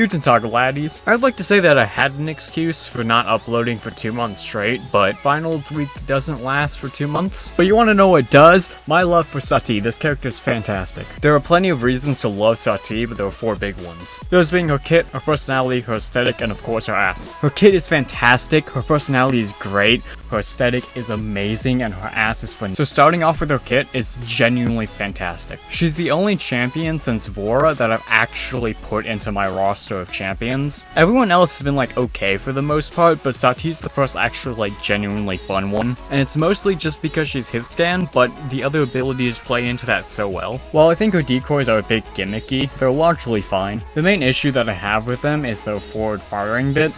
Guten Tag, laddies. I'd like to say that I had an excuse for not uploading for 2 months straight, but finals week doesn't last for 2 months. But you want to know what does? My love for Saati. This character is fantastic. There are plenty of reasons to love Saati, but there are 4 big ones. Those being her kit, her personality, her aesthetic, and of course her ass. Her kit is fantastic, her personality is great, her aesthetic is amazing, and her ass is fun. So starting off with her kit is genuinely fantastic. She's the only champion since Vora that I've actually put into my roster of champions. Everyone else has been like okay for the most part, but Saati's the first actually like genuinely fun one. And it's mostly just because she's hit scan, but the other abilities play into that so well. While I think her decoys are a bit gimmicky, they're largely fine. The main issue that I have with them is their forward firing bit.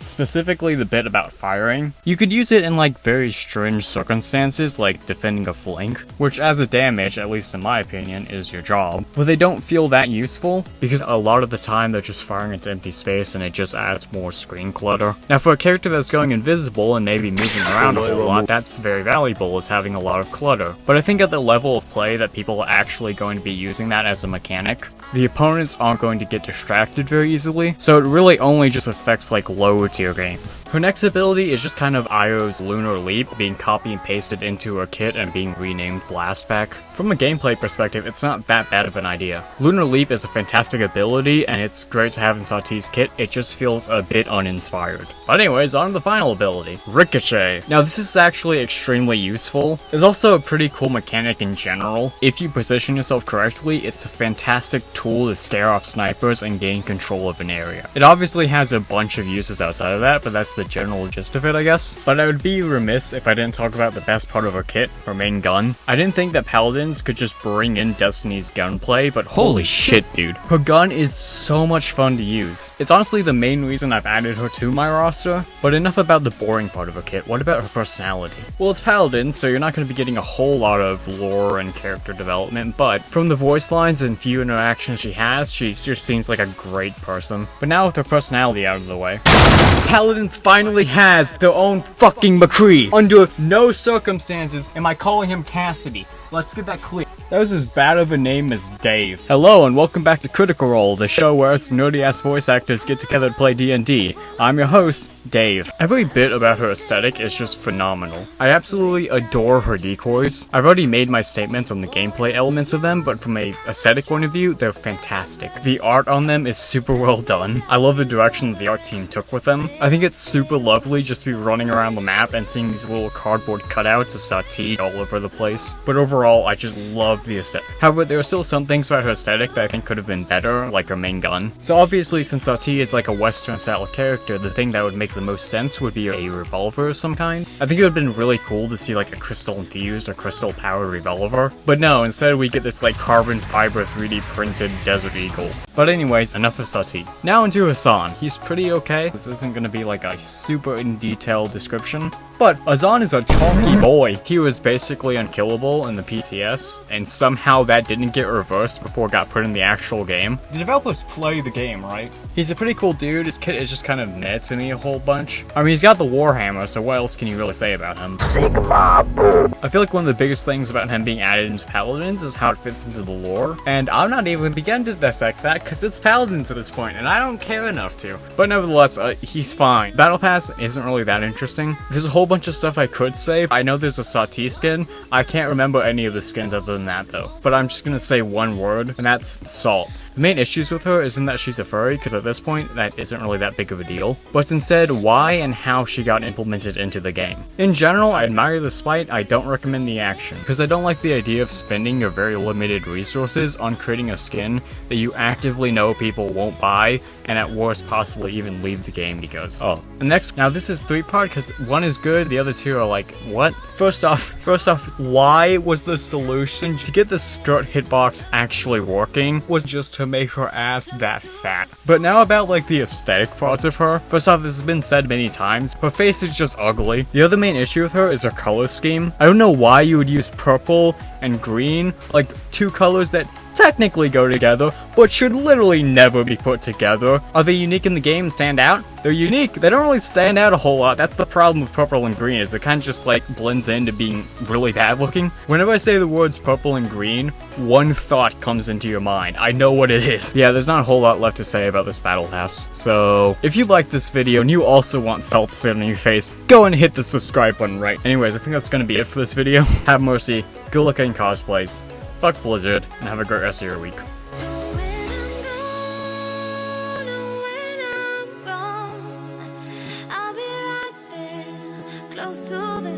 Specifically the bit about firing. You could use it in like very strange circumstances like defending a flank, which as a damage, at least in my opinion, is your job. But they don't feel that useful because a lot of the time they're just firing into empty space and it just adds more screen clutter. Now for a character that's going invisible and maybe moving around a whole lot, that's very valuable as having a lot of clutter. But I think at the level of play that people are actually going to be using that as a mechanic, the opponents aren't going to get distracted very easily, so it really only just affects like lower tier games. Her next ability is just kind of Io's Lunar Leap being copy and pasted into her kit and being renamed Blastback. From a gameplay perspective, it's not that bad of an idea. Lunar Leap is a fantastic ability and it's great to have in Saati's kit, it just feels a bit uninspired. But anyways, on to the final ability, Ricochet. Now this is actually extremely useful. It's also a pretty cool mechanic in general. If you position yourself correctly, it's a fantastic tool to scare off snipers and gain control of an area. It obviously has a bunch of uses outside of that, but that's the general gist of it, I guess. But I would be remiss if I didn't talk about the best part of her kit, her main gun. I didn't think that Paladins could just bring in Destiny's gunplay, but holy shit, dude. Her gun is so much fun to use. It's honestly the main reason I've added her to my roster, but enough about the boring part of her kit. What about her personality? Well, it's Paladin, so you're not going to be getting a whole lot of lore and character development, but from the voice lines and few interactions she has, she just seems like a great person. But now with her personality out of the way, Paladins finally has their own fucking McCree. Under no circumstances am I calling him Cassidy. Let's get that clear. That was as bad of a name as Dave. Hello and welcome back to Critical Role, the show where us nerdy-ass voice actors get together to play D&D. I'm your host, Dave. Every bit about her aesthetic is just phenomenal. I absolutely adore her decoys. I've already made my statements on the gameplay elements of them, but from a aesthetic point of view, they're fantastic. The art on them is super well done. I love the direction that the art team took with them. I think it's super lovely just to be running around the map and seeing these little cardboard cutouts of Saati all over the place. But overall, I just love the aesthetic. However, there are still some things about her aesthetic that I think could have been better, like her main gun. So obviously, since Saati is like a Western style character, the thing that would make the most sense would be a revolver of some kind. I think it would have been really cool to see like a crystal infused or crystal powered revolver. But no, instead we get this like carbon fiber 3D printed Desert Eagle. But anyways, enough of Saati. Now into Hassan. He's pretty okay. This isn't gonna be like a super in detail description, but Hassan is a chonky boy. He was basically unkillable in the PTS, and somehow that didn't get reversed before it got put in the actual game. The developers play the game, right? He's a pretty cool dude. His kit is just kind of meh to me a whole bunch. I mean, he's got the Warhammer, so what else can you really say about him? I feel like one of the biggest things about him being added into Paladins is how it fits into the lore, and I'm not even beginning to dissect that because it's Paladins at this point, and I don't care enough to. But nevertheless, he's fine. Battle Pass isn't really that interesting. There's a whole bunch of stuff I could say. I know there's a Saati skin. I can't remember any of the skins other than that though. But I'm just gonna say one word, and that's salt. The main issues with her isn't that she's a furry, because at this point, that isn't really that big of a deal, but instead why and how she got implemented into the game. In general, I admire the spite, I don't recommend the action, because I don't like the idea of spending your very limited resources on creating a skin that you actively know people won't buy, and at worst possibly even leave the game because, oh. The next, now this is 3-part, because one is good, the other 2 are like, what? First off, why was the solution to get the skirt hitbox actually working was just to make her ass that fat? But now about like the aesthetic parts of her. First off, this has been said many times, her face is just ugly. The other main issue with her is her color scheme. I don't know why you would use purple and green, like 2 colors that technically go together, but should literally never be put together. Are they unique in the game and stand out? They're unique. They don't really stand out a whole lot. That's the problem with purple and green, is it kind of just like blends into being really bad looking. Whenever I say the words purple and green, one thought comes into your mind. I know what it is. Yeah, there's not a whole lot left to say about this battle pass. So if you like this video and you also want salt to sit on your face, go and hit the subscribe button right. Anyways, I think that's gonna be it for this video. Have mercy, good luck in cosplays, fuck Blizzard, and have a great rest of your week. Close to the